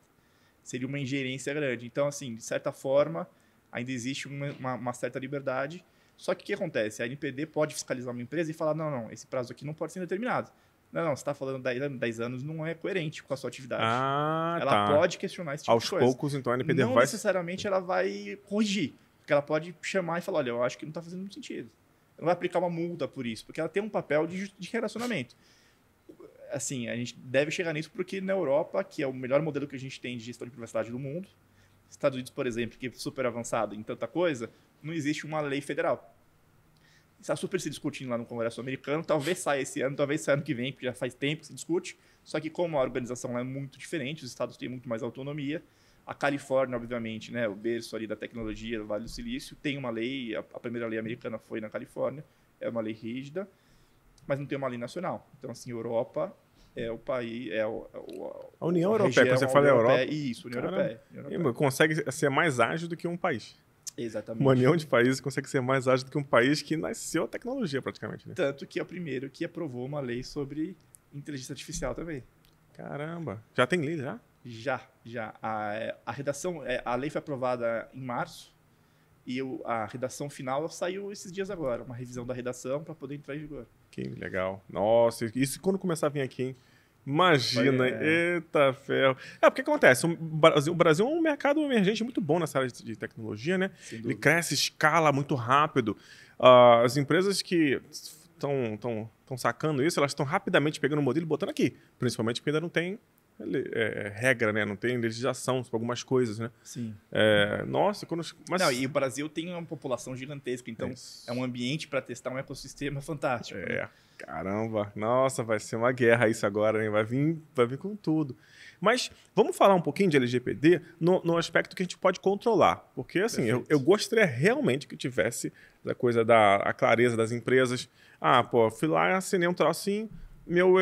Seria uma ingerência grande. Então, assim, de certa forma, ainda existe uma certa liberdade. Só que o que acontece? A NPD pode fiscalizar uma empresa e falar, não, esse prazo aqui não pode ser determinado. Não, você está falando 10 anos, não é coerente com a sua atividade. Ela pode questionar esse tipo de coisa. Aos poucos, então, a NPD não necessariamente ela vai corrigir. Porque ela pode chamar e falar, olha, eu acho que não está fazendo muito sentido. Ela não vai aplicar uma multa por isso, porque ela tem um papel de relacionamento. Assim, a gente deve chegar nisso porque na Europa, que é o melhor modelo que a gente tem de gestão de privacidade do mundo, Estados Unidos, por exemplo, que é super avançado em tanta coisa, não existe uma lei federal. Está super se discutindo lá no Congresso americano, talvez saia esse ano, talvez saia ano que vem, porque já faz tempo que se discute, só que como a organização lá é muito diferente, os estados têm muito mais autonomia, a Califórnia, obviamente, né, o berço ali da tecnologia do Vale do Silício, tem uma lei, a primeira lei americana foi na Califórnia, é uma lei rígida, mas não tem uma lei nacional. Então, assim, Europa é o país, a União Europeia, quando você fala Europa... Isso, União Europeia. Consegue ser mais ágil do que um país. Exatamente. Uma união de países consegue ser mais ágil do que um país que nasceu a tecnologia, praticamente. Né? Tanto que é o primeiro que aprovou uma lei sobre inteligência artificial também. Caramba. Já tem lei, já? Já. A redação, a lei foi aprovada em março e a redação final saiu esses dias agora. Uma revisão da redação para poder entrar em vigor. Que legal. Nossa, isso quando começar a vir aqui, hein? Imagina, eita ferro. Porque acontece, o Brasil é um mercado emergente muito bom nessa área de tecnologia, né? Ele cresce, escala muito rápido. As empresas que estão sacando isso, elas estão rapidamente pegando o modelo e botando aqui. Principalmente porque ainda não tem regra, né? Não tem legislação para algumas coisas, né? Sim. Nossa, Não, e o Brasil tem uma população gigantesca, então é um ambiente para testar um ecossistema fantástico. Né? Caramba, nossa, vai ser uma guerra isso agora, hein? Vai vir com tudo. Mas vamos falar um pouquinho de LGPD no aspecto que a gente pode controlar. Porque, assim, eu gostaria realmente que tivesse a coisa a clareza das empresas. Fui lá, assinei um trocinho, meu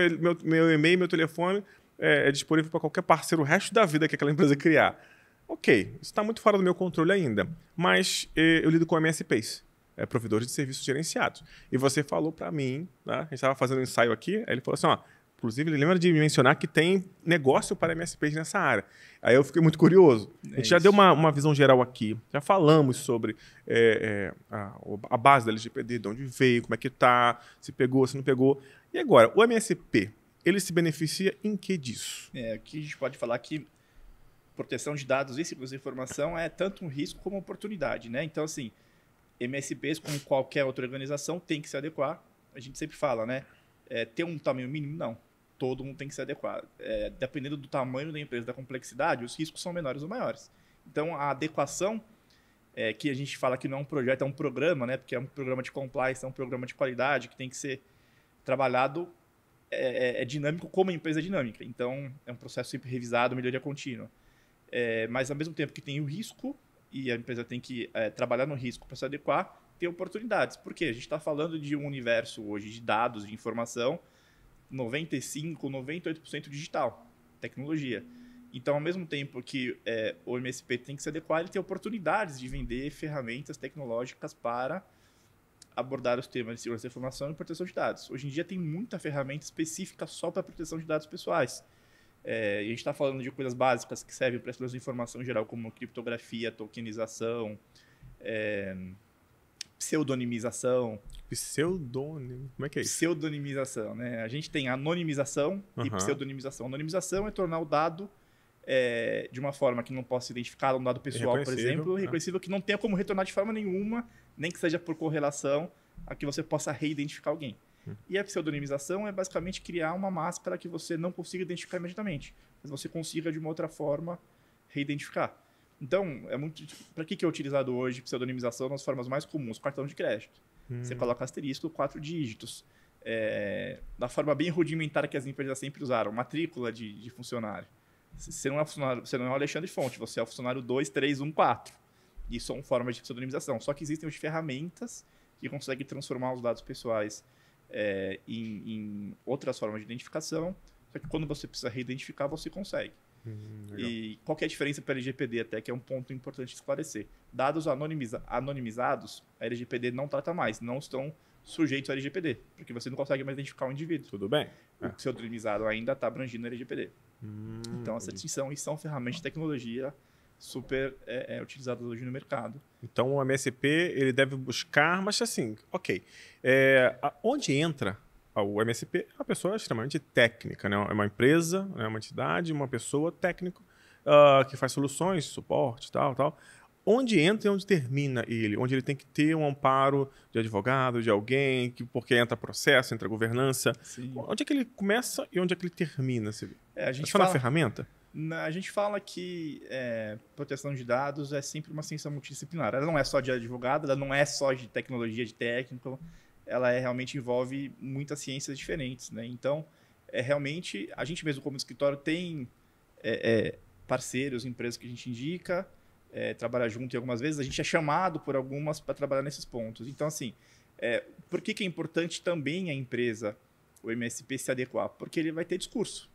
e-mail, meu telefone é disponível para qualquer parceiro o resto da vida que aquela empresa criar. Ok, isso está muito fora do meu controle ainda. Mas eu lido com MSPs. Provedores de serviços gerenciados. E você falou para mim, né? A gente estava fazendo um ensaio aqui, aí ele falou assim, inclusive ele lembra de mencionar que tem negócio para MSPs nessa área. Aí eu fiquei muito curioso. A gente já deu uma visão geral aqui, já falamos sobre a base da LGPD, de onde veio, como é que está, se pegou, se não pegou. E agora, o MSP, ele se beneficia em que disso? Aqui a gente pode falar que proteção de dados e segurança de informação é tanto um risco como uma oportunidade, né? Então, assim, MSPs, como qualquer outra organização, tem que se adequar. A gente sempre fala, né? Ter um tamanho mínimo? Não. Todo mundo tem que se adequar. Dependendo do tamanho da empresa, da complexidade, os riscos são menores ou maiores. Então, a adequação, que a gente fala que não é um projeto, é um programa, né? Porque é um programa de compliance, é um programa de qualidade que tem que ser trabalhado, é dinâmico como a empresa é dinâmica. Então, é um processo sempre revisado, melhoria contínua. Mas, ao mesmo tempo que tem o risco, e a empresa tem que trabalhar no risco para se adequar, tem oportunidades. Por quê? A gente está falando de um universo hoje de dados, de informação, 95%, 98% digital, tecnologia. Então, ao mesmo tempo que o MSP tem que se adequar, ele tem oportunidades de vender ferramentas tecnológicas para abordar os temas de segurança da informação e proteção de dados. Hoje em dia tem muita ferramenta específica só para proteção de dados pessoais. E a gente está falando de coisas básicas que servem para a segurança da informação em geral, como criptografia, tokenização, pseudonimização. Como é que é isso? Pseudonimização, né? A gente tem anonimização e pseudonimização. Anonimização é tornar o dado de uma forma que não possa ser identificado, um dado pessoal, por exemplo, reconhecível, que não tenha como retornar de forma nenhuma, nem que seja por correlação, a que você possa reidentificar alguém. E a pseudonimização é basicamente criar uma máscara que você não consiga identificar imediatamente, mas você consiga de uma outra forma reidentificar. Então, para que é utilizado hoje pseudonimização nas formas mais comuns? Cartão de crédito. Você coloca asterisco, 4 dígitos. Da forma bem rudimentar que as empresas sempre usaram, matrícula de funcionário. Você não é funcionário, você não é o Alexandre Fonte, você é o funcionário 2314. Isso são formas de pseudonimização. Só que existem hoje ferramentas que conseguem transformar os dados pessoais em outras formas de identificação. Só que quando você precisa reidentificar, você consegue. E qual que é a diferença para a LGPD até, que é um ponto importante esclarecer. Dados anonimizados, a LGPD não trata mais, não estão sujeitos à LGPD, porque você não consegue mais identificar o indivíduo. Tudo bem. O pseudonimizado ainda está abrangindo a LGPD. Então, essa distinção e são ferramentas de tecnologia super utilizadas hoje no mercado. Então, o MSP ele deve buscar, mas assim, ok. Onde entra o MSP? É uma pessoa extremamente técnica, né? É uma empresa, é uma entidade, uma pessoa técnica que faz soluções, suporte, tal. Onde entra e onde termina ele? Onde ele tem que ter um amparo de advogado, de alguém, porque entra processo, entra governança. Sim. Onde é que ele começa e onde é que ele termina? A gente só na ferramenta? A gente fala que proteção de dados é sempre uma ciência multidisciplinar. Ela não é só de advogado, ela não é só de tecnologia, de técnico. Ela realmente envolve muitas ciências diferentes, né? Então, realmente, a gente mesmo como escritório tem parceiros, empresas que a gente indica, trabalha junto e algumas vezes a gente é chamado por algumas para trabalhar nesses pontos. Então, assim, por que é importante também a empresa, o MSP, se adequar? Porque ele vai ter discurso.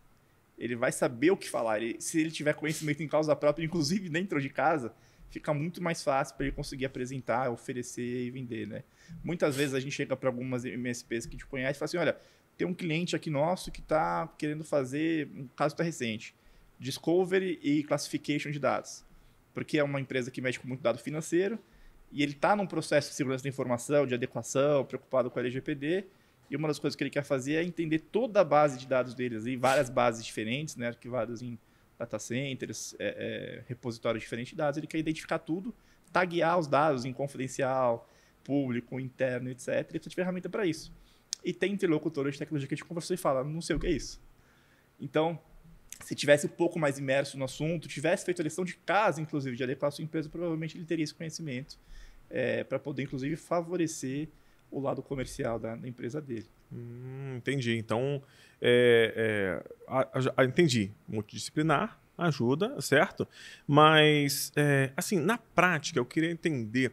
Ele vai saber o que falar. Se ele tiver conhecimento em causa própria, inclusive dentro de casa, fica muito mais fácil para ele conseguir apresentar, oferecer e vender, né? Muitas vezes a gente chega para algumas MSPs que a gente conhece e fala assim, olha, tem um cliente aqui nosso que está querendo fazer, um caso está recente, discovery e classification de dados. Porque é uma empresa que mexe com muito dado financeiro e ele está num processo de segurança da informação, de adequação, preocupado com a LGPD, e uma das coisas que ele quer fazer é entender toda a base de dados deles, e várias bases diferentes, né, arquivadas em data centers, repositórios diferentes de dados. Ele quer identificar tudo, taguear os dados em confidencial, público, interno, etc. Ele precisa de ferramenta para isso. E tem interlocutores de tecnologia que a gente conversou e fala, não sei o que é isso. Então, se tivesse um pouco mais imerso no assunto, tivesse feito a lição de casa, inclusive, de adequar a sua empresa, provavelmente ele teria esse conhecimento para poder, inclusive, favorecer o lado comercial da empresa dele. Entendi. Então, entendi. Multidisciplinar ajuda, certo? Mas, assim, na prática, eu queria entender,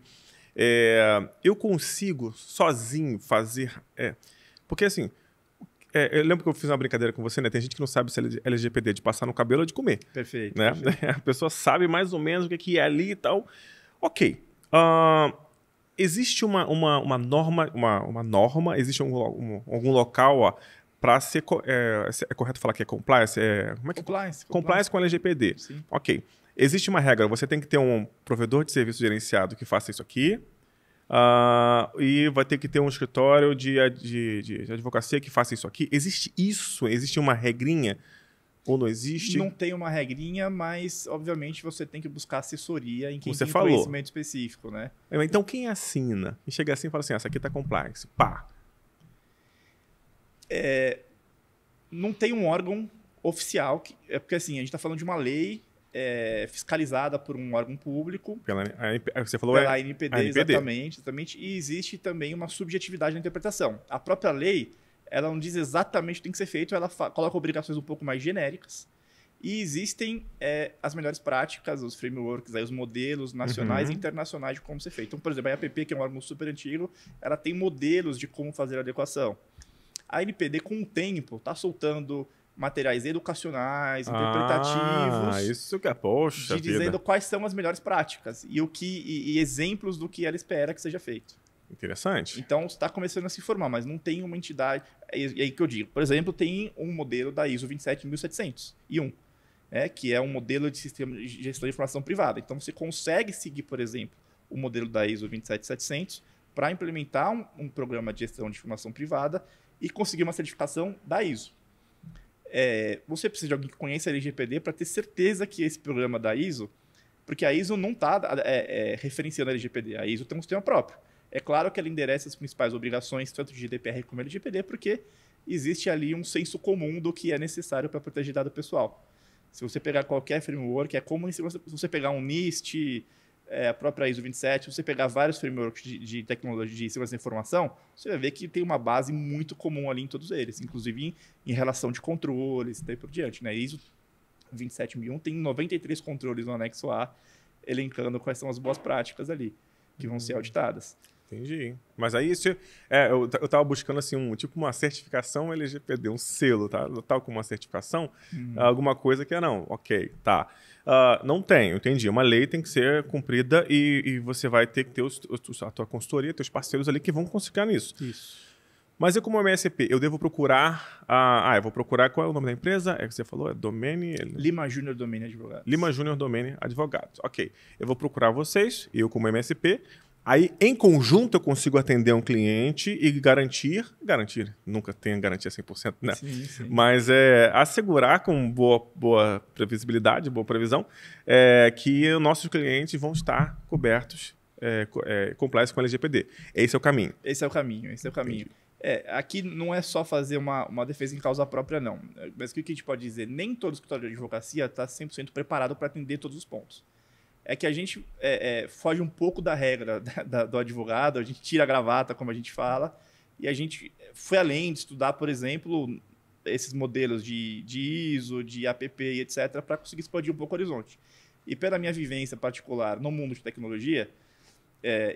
eu consigo sozinho fazer... porque, assim, eu lembro que eu fiz uma brincadeira com você, né? Tem gente que não sabe se é LGPD de passar no cabelo ou de comer. Perfeito. Né? Perfeito. A pessoa sabe mais ou menos o que é ali e tal. Ok. Existe uma norma, existe algum local para ser... é correto falar que é compliance? Como é que compliance com a LGPD. Sim. Ok. Existe uma regra, você tem que ter um provedor de serviço gerenciado que faça isso aqui, e vai ter que ter um escritório de advocacia que faça isso aqui. Existe isso? Existe uma regrinha? Ou não existe? Não tem uma regrinha, mas, obviamente, você tem que buscar assessoria em quem você tem falou. Conhecimento específico, né? Então, quem assina? Quem chega assim e fala assim, essa aqui está compliance. Pá. Não tem um órgão oficial, porque assim, a gente está falando de uma lei fiscalizada por um órgão público. Você falou pela ANPD, ANPD. Exatamente. E existe também uma subjetividade na interpretação. A própria lei, ela não diz exatamente o que tem que ser feito, ela coloca obrigações um pouco mais genéricas E existem as melhores práticas, os frameworks, aí, os modelos nacionais e internacionais de como ser feito. Então, por exemplo, a APP, que é um órgão super antigo, ela tem modelos de como fazer a adequação. A NPD, com o tempo, está soltando materiais educacionais, interpretativos, isso que é, poxa dizendo vida. quais são as melhores práticas e exemplos do que ela espera que seja feito. Interessante. Então, está começando a se formar, mas não tem uma entidade... E aí que eu digo, por exemplo, tem um modelo da ISO 27701, que é um modelo de sistema de gestão de informação privada. Então, você consegue seguir, por exemplo, o modelo da ISO 27700 para implementar um programa de gestão de informação privada e conseguir uma certificação da ISO. Você precisa de alguém que conheça a LGPD para ter certeza que esse programa da ISO, porque a ISO não está referenciando a LGPD, a ISO tem um sistema próprio. É claro que ela endereça as principais obrigações, tanto de GDPR como LGPD, porque existe ali um senso comum do que é necessário para proteger dado pessoal. Se você pegar qualquer framework, é como se você pegar um NIST, a própria ISO 27, se você pegar vários frameworks de tecnologia de segurança da informação, você vai ver que tem uma base muito comum ali em todos eles, inclusive em relação de controles e daí por diante. Né? A ISO 27001 tem 93 controles no anexo A, elencando quais são as boas práticas ali, que vão ser auditadas. Entendi. Mas aí eu tava buscando assim uma certificação LGPD, um selo, tá? Eu tava com uma certificação, alguma coisa que não, ok, tá. Não tenho, entendi. Uma lei tem que ser cumprida e você vai ter que ter a tua consultoria, teus parceiros ali que vão conseguir nisso. Isso. Mas eu como MSP, eu devo procurar... eu vou procurar qual é o nome da empresa? É que você falou? É Domene... Lima Júnior Domene Advogados. Lima Júnior Domene Advogados. Ok. Eu vou procurar vocês, eu como MSP... Aí, em conjunto, eu consigo atender um cliente e garantir, nunca tenho garantia 100%, né? Sim. Mas assegurar com boa previsibilidade, boa previsão, que os nossos clientes vão estar cobertos, compliance com a LGPD. Esse é o caminho. Esse é o caminho. Aqui não é só fazer uma defesa em causa própria, não. Mas o que a gente pode dizer? Nem todo escritório de advocacia está 100% preparado para atender todos os pontos. É que a gente foge um pouco da regra do advogado, a gente tira a gravata, como a gente fala, e a gente foi além de estudar, por exemplo, esses modelos de ISO, de APP e etc., para conseguir expandir um pouco o horizonte. E pela minha vivência particular no mundo de tecnologia,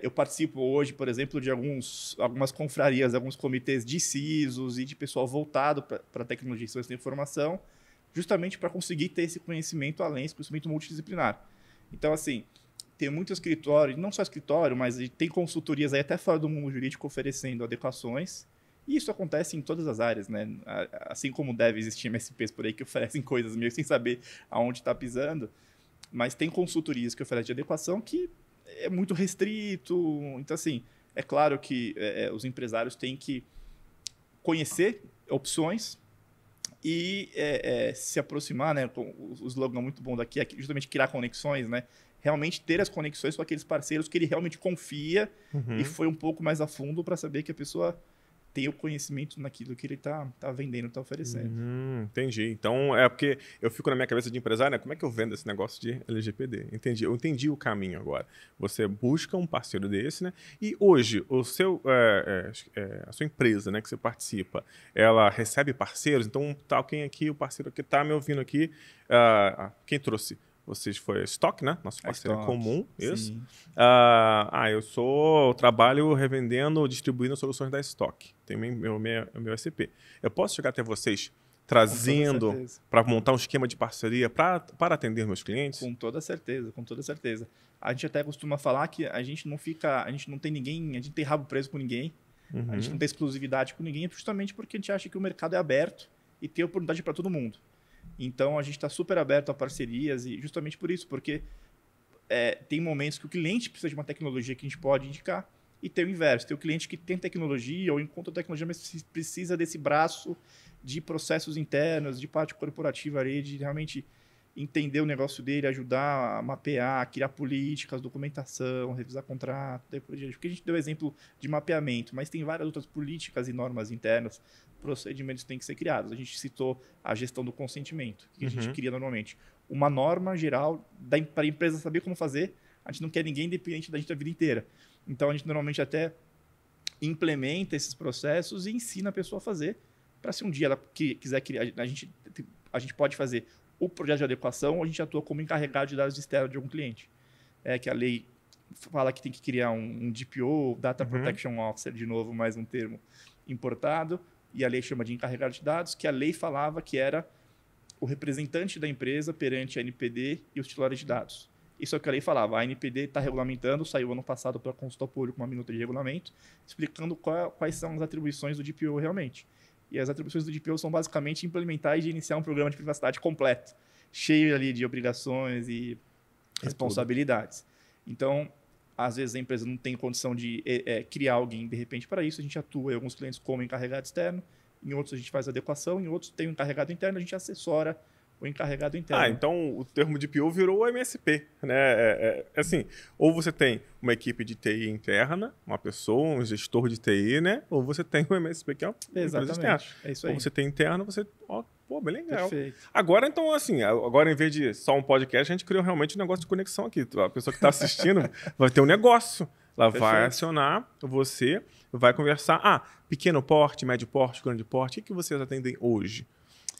eu participo hoje, por exemplo, de algumas confrarias, alguns comitês de CISOs e de pessoal voltado para a tecnologia e ciência da informação, justamente para conseguir ter esse conhecimento além, esse conhecimento multidisciplinar. Então, assim, tem muito escritório, não só escritório, mas tem consultorias aí até fora do mundo jurídico oferecendo adequações. E isso acontece em todas as áreas, né? Assim como deve existir MSPs por aí que oferecem coisas meio sem saber aonde está pisando. Mas tem consultorias que oferecem de adequação que é muito restrito. Então, assim, é claro que os empresários têm que conhecer opções e se aproximar, né? O slogan muito bom daqui é justamente criar conexões, né? Realmente ter as conexões com aqueles parceiros que ele realmente confia e foi um pouco mais a fundo para saber que a pessoa tem o conhecimento naquilo que ele tá vendendo, está oferecendo. Entendi. Então, é porque eu fico na minha cabeça de empresário, né? Como é que eu vendo esse negócio de LGPD? Entendi. Eu entendi o caminho agora. Você busca um parceiro desse, né? E hoje, a sua empresa, né, que você participa, ela recebe parceiros? Então, quem aqui, o parceiro que está me ouvindo aqui, quem trouxe? Vocês foi a Stock, né? Nosso parceiro comum, isso. Eu trabalho revendendo, distribuindo soluções da Stock. Tem meu SP. Eu posso chegar até vocês trazendo para montar um esquema de parceria para atender meus clientes? Com toda certeza, com toda certeza. A gente até costuma falar que a gente não tem ninguém, a gente não tem rabo preso com ninguém, a gente não tem exclusividade com ninguém, justamente porque a gente acha que o mercado é aberto e tem oportunidade para todo mundo. Então, a gente está super aberto a parcerias e justamente por isso, porque tem momentos que o cliente precisa de uma tecnologia que a gente pode indicar e tem o inverso. Tem o cliente que tem tecnologia ou encontra tecnologia, mas precisa desse braço de processos internos, de parte corporativa ali, de realmente entender o negócio dele, ajudar a mapear, criar políticas, documentação, revisar contrato, daí por diante. Porque a gente deu exemplo de mapeamento, mas tem várias outras políticas e normas internas, procedimentos que têm que ser criados. A gente citou a gestão do consentimento, que a gente cria normalmente. Uma norma geral para a empresa saber como fazer, a gente não quer ninguém independente da gente a vida inteira. Então, a gente normalmente até implementa esses processos e ensina a pessoa a fazer, para se um dia ela quiser criar, a gente pode fazer O projeto de adequação, a gente atua como encarregado de dados externos de algum cliente. Que a lei fala que tem que criar um DPO, Data Protection Officer, de novo, mais um termo importado, e a lei chama de encarregado de dados, que a lei falava que era o representante da empresa perante a NPD e os titulares de dados. Isso é o que a lei falava. A NPD está regulamentando, saiu ano passado para consulta pública uma minuta de regulamento, explicando quais são as atribuições do DPO realmente. E as atribuições do DPO são basicamente implementar e iniciar um programa de privacidade completo, cheio ali de obrigações e responsabilidades. Então, às vezes a empresa não tem condição de criar alguém de repente para isso, a gente atua em alguns clientes como encarregado externo, em outros a gente faz adequação, em outros tem um encarregado interno, a gente assessora o encarregado interno. Então o termo DPO virou o MSP, né? Assim, ou você tem uma equipe de TI interna, uma pessoa, um gestor de TI, né? Ou você tem o MSP, que é uma empresa externa. É isso aí. Ou você tem interno, você... Pô, bem legal. Perfeito. Agora, então, assim, agora em vez de só um podcast, a gente criou realmente um negócio de conexão aqui. A pessoa que está assistindo vai ter um negócio. Ela vai acionar você, vai conversar. Pequeno porte, médio porte, grande porte. O que vocês atendem hoje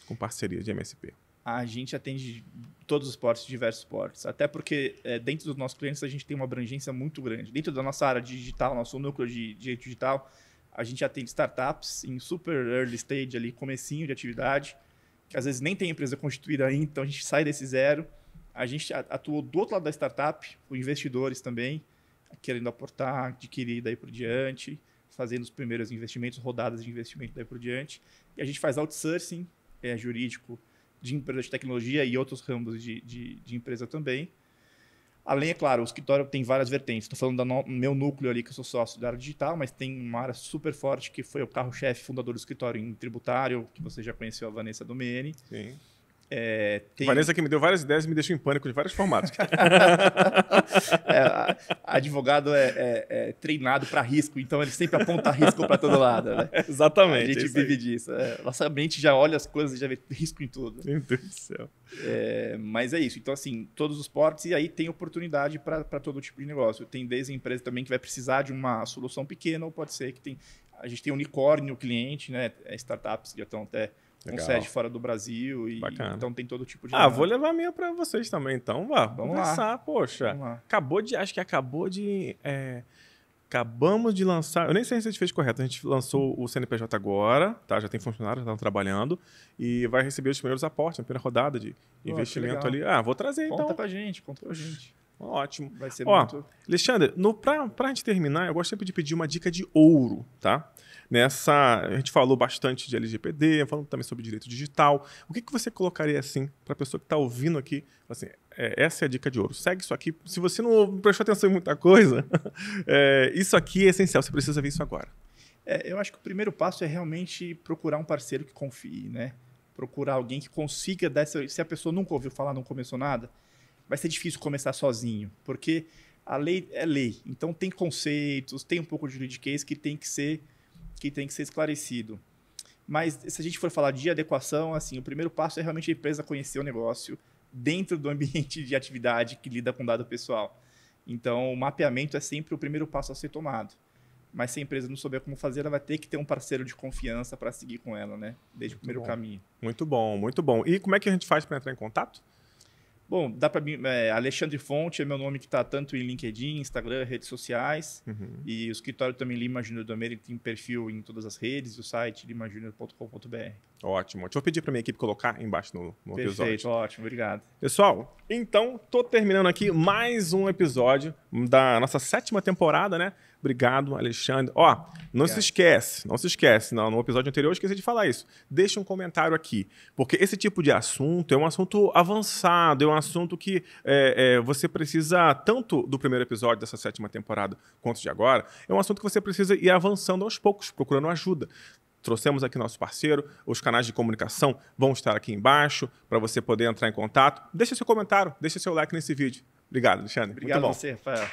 com parceria de MSP? A gente atende todos os portes, diversos portes. Até porque dentro dos nossos clientes a gente tem uma abrangência muito grande. Dentro da nossa área de digital, nosso núcleo de direito digital, a gente atende startups em super early stage, ali, comecinho de atividade, que às vezes nem tem empresa constituída ainda, então a gente sai desse zero. A gente atua do outro lado da startup, com investidores também, querendo aportar, adquirir daí por diante, fazendo os primeiros investimentos, rodadas de investimento daí por diante. E a gente faz outsourcing jurídico de empresa de tecnologia e outros ramos de empresa também. Além, é claro, o escritório tem várias vertentes. Estou falando do meu núcleo ali, que eu sou sócio da área digital, mas tem uma área super forte, que foi o carro-chefe, fundador do escritório em tributário, que você já conheceu, a Vanessa Domene. Sim. Vanessa que me deu várias ideias e me deixou em pânico de vários formatos. Advogado é treinado para risco, então ele sempre aponta risco para todo lado. Né? Exatamente. A gente vive disso. Nossa mente já olha as coisas e já vê risco em tudo. Meu Deus do céu. Mas é isso. Então, assim, todos os portes, e aí tem oportunidade para todo tipo de negócio. Tem desde a empresa também que vai precisar de uma solução pequena, ou pode ser que a gente tem unicórnio cliente, né? Startups que já estão até com sede fora do Brasil. Então tem todo tipo de... vou levar a minha para vocês também. Então, vamos conversar. Poxa, acabamos de lançar... Eu nem sei se a gente fez correto. A gente lançou o CNPJ agora, tá? Já tem funcionários, estão trabalhando. E vai receber os primeiros aportes, a primeira rodada de investimento ali. Vou trazer então. Conta pra gente. Ótimo. Vai ser muito... Alexandre, pra gente terminar, eu gosto sempre de pedir uma dica de ouro, tá? A gente falou bastante de LGPD, falando também sobre direito digital. O que você colocaria assim para a pessoa que está ouvindo aqui? Assim, essa é a dica de ouro. Segue isso aqui. Se você não prestou atenção em muita coisa, isso aqui é essencial. Você precisa ver isso agora. Eu acho que o primeiro passo é realmente procurar um parceiro que confie, né? Procurar alguém que consiga dar se a pessoa nunca ouviu falar, não começou nada, vai ser difícil começar sozinho, porque a lei é lei. Então tem conceitos, tem um pouco de juridiquês que tem que ser esclarecido. Mas se a gente for falar de adequação, assim, o primeiro passo é realmente a empresa conhecer o negócio dentro do ambiente de atividade que lida com dado pessoal. Então, o mapeamento é sempre o primeiro passo a ser tomado. Mas se a empresa não souber como fazer, ela vai ter que ter um parceiro de confiança para seguir com ela, né? Desde o primeiro caminho. Muito bom, muito bom. E como é que a gente faz para entrar em contato? Bom, dá para mim, Alexandre Fonte é meu nome que está tanto em LinkedIn, Instagram, redes sociais. E o escritório também Lima Júnior Domene tem perfil em todas as redes, e o site limajunior.com.br. Ótimo. Deixa eu pedir para minha equipe colocar embaixo no episódio. Perfeito, ótimo, obrigado. Pessoal, então, tô terminando aqui mais um episódio da nossa 7ª temporada, né? Obrigado, Alexandre. Não se esquece. No episódio anterior eu esqueci de falar isso. Deixa um comentário aqui, porque esse tipo de assunto é um assunto avançado, é um assunto que você precisa, tanto do primeiro episódio dessa 7ª temporada quanto de agora, é um assunto que você precisa ir avançando aos poucos, procurando ajuda. Trouxemos aqui nosso parceiro, os canais de comunicação vão estar aqui embaixo para você poder entrar em contato. Deixa seu comentário, deixa seu like nesse vídeo. Obrigado, Alexandre. Obrigado a você, Rafael.